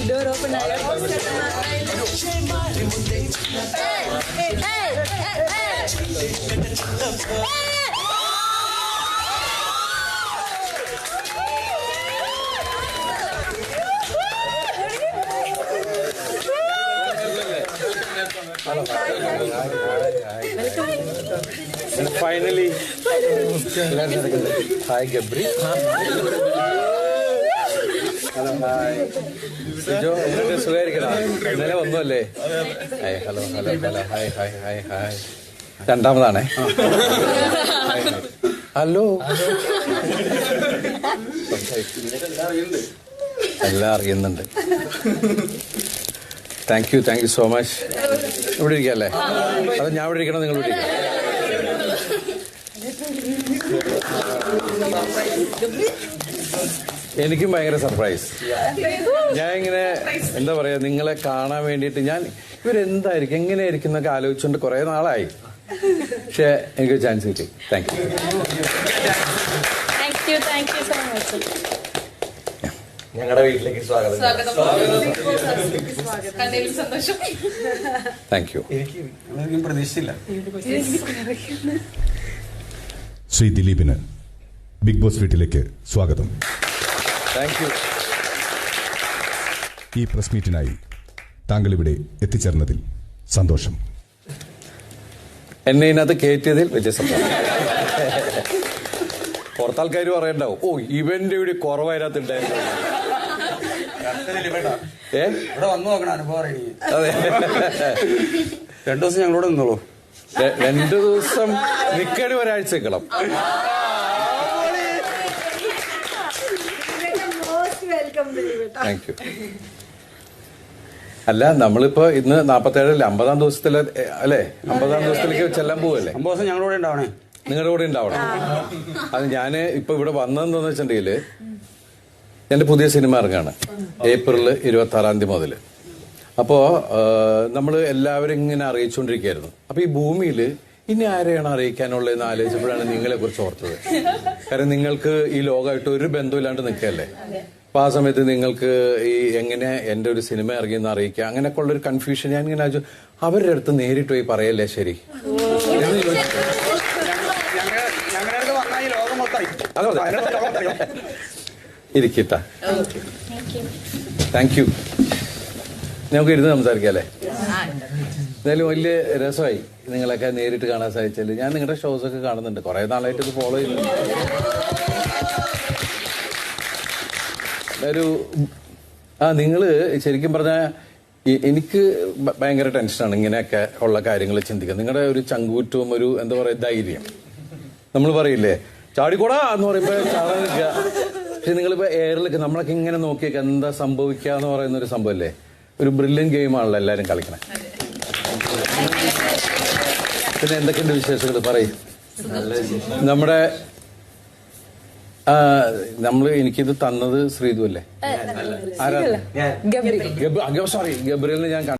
Door open ആയോ? And finally, hi Gabri. Hello, hi. Sijo, എന്നിട്ട് സുഖായിരിക്കണോ? ഇന്നലെ വന്നല്ലേ? Hi, hello, hello, hello, hi, hi, hi, hi. രണ്ടാമതാണേ. ഹലോ. എല്ലാം അറിയുന്നുണ്ട്. Thank you so much. ഇവിടെ ഇരിക്കല്ലേ? അത് ഞാൻ ഇവിടെ ഇരിക്കണം, നിങ്ങൾ ഇവിടെ ഇരിക്കണം. എനിക്കും ഭയങ്കര സർപ്രൈസ്. ഞാൻ ഇങ്ങനെ എന്താ പറയാ, നിങ്ങളെ കാണാൻ വേണ്ടിയിട്ട് ഞാൻ ഇവരെന്തായിരിക്കും എങ്ങനെയായിരിക്കും എന്നൊക്കെ ആലോചിച്ചുകൊണ്ട് കുറെ നാളായി. പക്ഷെ എനിക്ക് ചാൻസ് കിട്ടി. Thank you so much. ഞങ്ങളുടെ വീട്ടിലേക്ക് സ്വാഗതം. Thank you. എനിക്ക് പ്രതീക്ഷിച്ചില്ല. ശ്രീ ദിലീപിന് ബിഗ് ബോസ് വീട്ടിലേക്ക് സ്വാഗതം. Thank you. ഈ പ്രസ് മീറ്റിനായി താങ്കൾ ഇവിടെ എത്തിച്ചേർന്നതിൽ സന്തോഷം. എന്നെ ഇതിനകത്ത് കയറ്റിയതിൽ വലിയ സന്തോഷം. പുറത്താൾക്കാർ പറയണ്ടാവും, ഓ ഇവന്റെ ഇവിടെ കുറവായിരത്തുണ്ടായിരുന്നു. ഇവിടെ വന്നു നോക്കണം അനുഭവം. അതെ, 2 ദിവസം ഞങ്ങളോട് നിന്നോളൂ. 2 ദിവസം നിക്കടി, ഒരാഴ്ച നിൽക്കണം. Thank you. അല്ല, നമ്മളിപ്പോ ഇന്ന് 47 50-ാം ദിവസത്തില് അല്ലേ, 50-ാം ദിവസത്തിലേക്ക് ചെല്ലാൻ പോവല്ലേ. 50 ദിവസം ഞങ്ങളോട് ഉണ്ടാവണേ. നിങ്ങളുടെ കൂടെ ഉണ്ടാവണം. അത് ഞാന് ഇപ്പൊ ഇവിടെ വന്നതെന്ന് വെച്ചിട്ടുണ്ടെങ്കില് എന്റെ പുതിയ സിനിമ ഇറങ്ങാണ് ഏപ്രിൽ 26 മുതൽ. അപ്പോ നമ്മള് എല്ലാവരും ഇങ്ങനെ അറിയിച്ചുകൊണ്ടിരിക്കുകയായിരുന്നു. അപ്പൊ ഈ ഭൂമിയില് ഇനി ആരെയാണ് അറിയിക്കാനുള്ളതെന്ന് ആലോചിച്ചപ്പോഴാണ് നിങ്ങളെ കുറിച്ച് ഓർത്തത്. കാരണം നിങ്ങൾക്ക് ഈ ലോകമായിട്ട് ഒരു ബന്ധമില്ലാണ്ട് നിൽക്കല്ലേ. അപ്പൊ ആ സമയത്ത് നിങ്ങൾക്ക് ഈ എങ്ങനെ എന്റെ ഒരു സിനിമ ഇറങ്ങിയെന്ന് അറിയിക്കുക, അങ്ങനെയൊക്കെ ഉള്ളൊരു കൺഫ്യൂഷൻ. ഞാൻ ഇങ്ങനെ ആലോചിച്ചു, അവരുടെ അടുത്ത് നേരിട്ട് പോയി പറയല്ലേ ശരി. ഇരിക്കട്ട. Thank you. നമുക്ക് ഇരുന്ന് സംസാരിക്കാല്ലേ. എന്തായാലും വലിയ രസമായി നിങ്ങളൊക്കെ നേരിട്ട് കാണാൻ സാധിച്ചാല്. ഞാൻ നിങ്ങളുടെ ഷോസ് ഒക്കെ കാണുന്നുണ്ട്, കുറെ നാളായിട്ട് ഇത് ഫോളോ ചെയ്യുന്നുണ്ട്. നിങ്ങള് ശരിക്കും പറഞ്ഞാൽ എനിക്ക് ഭയങ്കര ടെൻഷനാണ് ഇങ്ങനെയൊക്കെ ഉള്ള കാര്യങ്ങൾ ചിന്തിക്കുക. നിങ്ങളുടെ ഒരു ചങ്കൂറ്റവും ഒരു എന്താ പറയാ ധൈര്യം. നമ്മൾ പറയില്ലേ ചാടിക്കൂടാ എന്ന് പറയുമ്പോ ചാടാൻ നിൽക്കുക. പക്ഷെ നിങ്ങളിപ്പോ എയറിലൊക്കെ നമ്മളൊക്കെ ഇങ്ങനെ നോക്കിയൊക്കെ എന്താ സംഭവിക്കുക എന്ന് പറയുന്ന ഒരു സംഭവല്ലേ. ഒരു ബ്രില്യൻ ഗെയിമാണല്ലോ എല്ലാരും കളിക്കണേ. പിന്നെ എന്തൊക്കെയുണ്ട് വിശേഷങ്ങൾ പറയും. നമ്മുടെ എനിക്കിത് തന്നത് ശ്രീതു അല്ലേ? ആരാ? സോറി, ഗബ്രിയലിനെ ഞാൻ